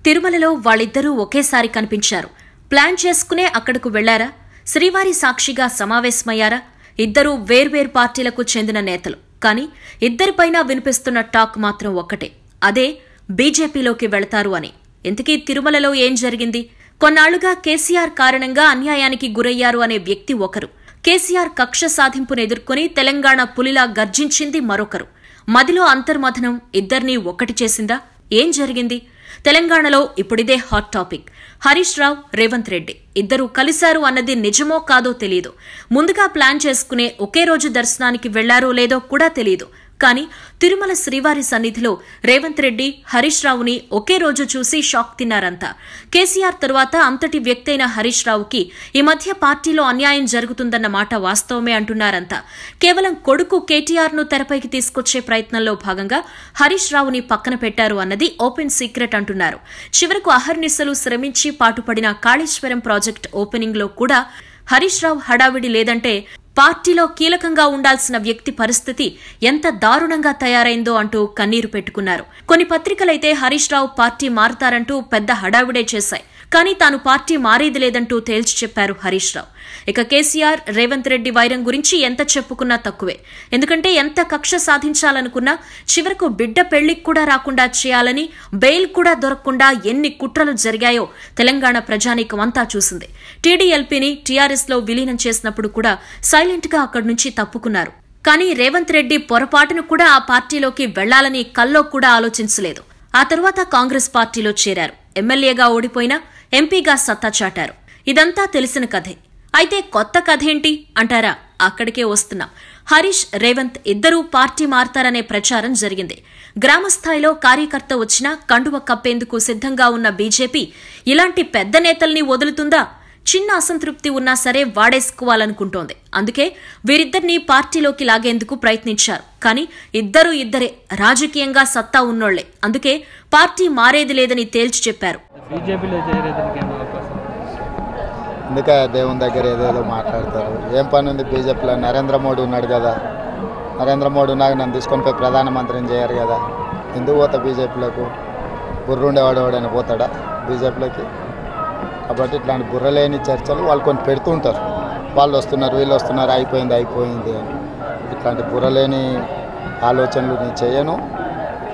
తిరుమలలో వాళ్ళిద్దరూ ఒకేసారి కనిపించారు. ప్లాన్ చేసుకునే అక్కడకు వెళ్లారా? శ్రీవారి సాక్షిగా సమావేశమయ్యారా? ఇద్దరూ వేర్వేరు పార్టీలకు చెందిన నేతలు. కానీ ఇద్దరిపైన వినిపిస్తున్న టాక్ మాత్రం ఒక్కటే, అదే బీజేపీలోకి వెళతారు అని. ఇంతకీ తిరుమలలో ఏం జరిగింది? కొన్నాళ్లుగా కేసీఆర్ కారణంగా అన్యాయానికి గురయ్యారు అనే వ్యక్తి ఒకరు. కేసీఆర్ కక్ష సాధింపును ఎదుర్కొని తెలంగాణ పులిలా గర్జించింది మరొకరు. మదిలో అంతర్మథనం ఇద్దరినీ ఒక్కటి చేసిందా? ఏం జరిగింది? తెలంగాణలో ఇప్పుడిదే హాట్ టాపిక్. హరీష్ రావు, రేవంత్ రెడ్డి ఇద్దరూ కలిశారు అన్నది నిజమో కాదో తెలియదు. ముందుగా ప్లాన్ చేసుకునే ఒకే రోజు దర్శనానికి వెళ్లారో లేదో కూడా తెలియదు. కానీ తిరుమల శ్రీవారి సన్నిధిలో రేవంత్ రెడ్డి, హరీష్ రావుని ఒకే రోజు చూసి షాక్ తిన్నారంతా. కేసీఆర్ తరువాత అంతటి వ్యక్తైన హరీష్ రావుకి ఈ మధ్య పార్టీలో అన్యాయం జరుగుతుందన్న మాట వాస్తవమే అంటున్నారంతా. కేవలం కొడుకు కేటీఆర్ ను తెరపైకి తీసుకొచ్చే ప్రయత్నంలో భాగంగా హరీష్ రావుని పక్కన పెట్టారు అన్నది ఓపెన్ సీక్రెట్ అంటున్నారు. చివరకు అహర్నిశలు శ్రమించి పాటుపడిన కాళేశ్వరం ప్రాజెక్టు ఓపెనింగ్ లో కూడా హరీష్ రావు హడావిడి లేదంటే పార్టీలో కీలకంగా ఉండాల్సిన వ్యక్తి పరిస్థితి ఎంత దారుణంగా తయారైందో అంటూ కన్నీరు పెట్టుకున్నారు. కొన్ని పత్రికలైతే హరీష్ రావు పార్టీ మారతారంటూ పెద్ద హడావిడే చేశాయి. కానీ తాను పార్టీ మారేది లేదంటూ తేల్చి చెప్పారు హరీష్ రావు. ఇక కేసీఆర్, రేవంత్ రెడ్డి వైరం గురించి ఎంత చెప్పుకున్నా తక్కువే. ఎందుకంటే ఎంత కక్ష సాధించాలనుకున్నా చివరకు బిడ్డ పెళ్లికి కూడా రాకుండా చేయాలని, బెయిల్ కూడా దొరకకుండా ఎన్ని కుట్రలు జరిగాయో తెలంగాణ ప్రజానీకం అంతా చూసింది. టీడీఎల్పీని టీఆర్ఎస్ లో విలీనం చేసినప్పుడు కూడా సైలెంట్ గా అక్కడి నుంచి తప్పుకున్నారు. కానీ రేవంత్ రెడ్డి పొరపాటును కూడా ఆ పార్టీలోకి వెళ్లాలని కల్లో కూడా ఆలోచించలేదు. ఆ తరువాత కాంగ్రెస్ పార్టీలో చేరారు. ఎమ్మెల్యేగా ఓడిపోయినా ఎంపీగా సత్తా చాటారు. ఇదంతా తెలిసిన కథే. అయితే కొత్త కథేంటి అంటారా? అక్కడికే వస్తున్నాం. హరీష్, రేవంత్ ఇద్దరూ పార్టీ మారతారనే ప్రచారం జరిగింది. గ్రామస్థాయిలో కార్యకర్త వచ్చినా కండువ కప్పేందుకు సిద్ధంగా ఉన్న బీజేపీ ఇలాంటి పెద్ద నేతల్ని వదులుతుందా? చిన్న అసంతృప్తి ఉన్నా సరే వాడేసుకోవాలనుకుంటోంది. అందుకే వీరిద్దరినీ పార్టీలోకి లాగేందుకు ప్రయత్నించారు. కానీ ఇద్దరే రాజకీయంగా సత్తా ఉన్నోళ్లే. అందుకే పార్టీ మారేది లేదని తేల్చి చెప్పారు. అందుకే దేవుని దగ్గర ఏదేదో మాట్లాడతారు. ఏం పని ఉంది బీజేపీలో? నరేంద్ర మోడీ ఉన్నాడు కదా. నరేంద్ర మోడీ ఉన్నాక నన్ను తీసుకొని పోయి ప్రధానమంత్రిని చేయరు కదా. ఎందుకు పోతా బీజేపీలోకి? బుర్రుండేవాడేవాడని పోతాడా బీజేపీలోకి? కాబట్టి ఇట్లాంటి బుర్రలేని చర్చలు వాళ్ళు కొన్ని పెడుతూ ఉంటారు. వాళ్ళు వస్తున్నారు, వీళ్ళు వస్తున్నారు, అయిపోయింది అని. ఇట్లాంటి బుర్రలేని ఆలోచనలు నేను చేయను.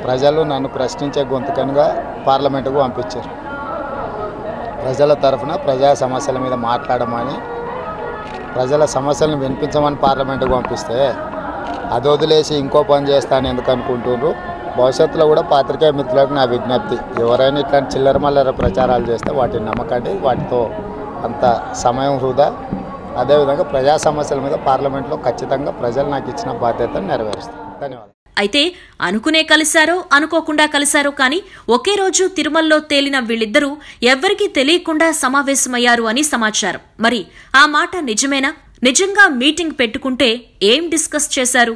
ప్రజలు నన్ను ప్రశ్నించే గొంతుకనుగా పార్లమెంటుకు పంపించారు. ప్రజల తరఫున ప్రజా సమస్యల మీద మాట్లాడమని, ప్రజల సమస్యలను వినిపించమని పార్లమెంటుకు పంపిస్తే అది వదిలేసి ఇంకో పని చేస్తాను ఎందుకు అనుకుంటున్నారు? భవిష్యత్తులో కూడా పాత్రికేయ మిత్రులకు నా విజ్ఞప్తి, ఎవరైనా ఇట్లాంటి చిల్లర మల్లర ప్రచారాలు చేస్తే వాటిని నమ్మకండి. వాటితో అంత సమయం వృధా. అదేవిధంగా ప్రజా సమస్యల మీద పార్లమెంట్లో ఖచ్చితంగా ప్రజలు నాకు ఇచ్చిన బాధ్యతను నెరవేరుస్తారు. ధన్యవాదాలు. అయితే అనుకునే కలిశారో అనుకోకుండా కలిశారో కానీ ఒకే రోజు తిరుమలలో తేలిన వీళ్ళిద్దరూ ఎవ్వరికీ తెలియకుండా సమావేశమయ్యారు అని సమాచారం. మరి ఆ మాట నిజమేనా? నిజంగా మీటింగ్ పెట్టుకుంటే ఏం డిస్కస్ చేశారు?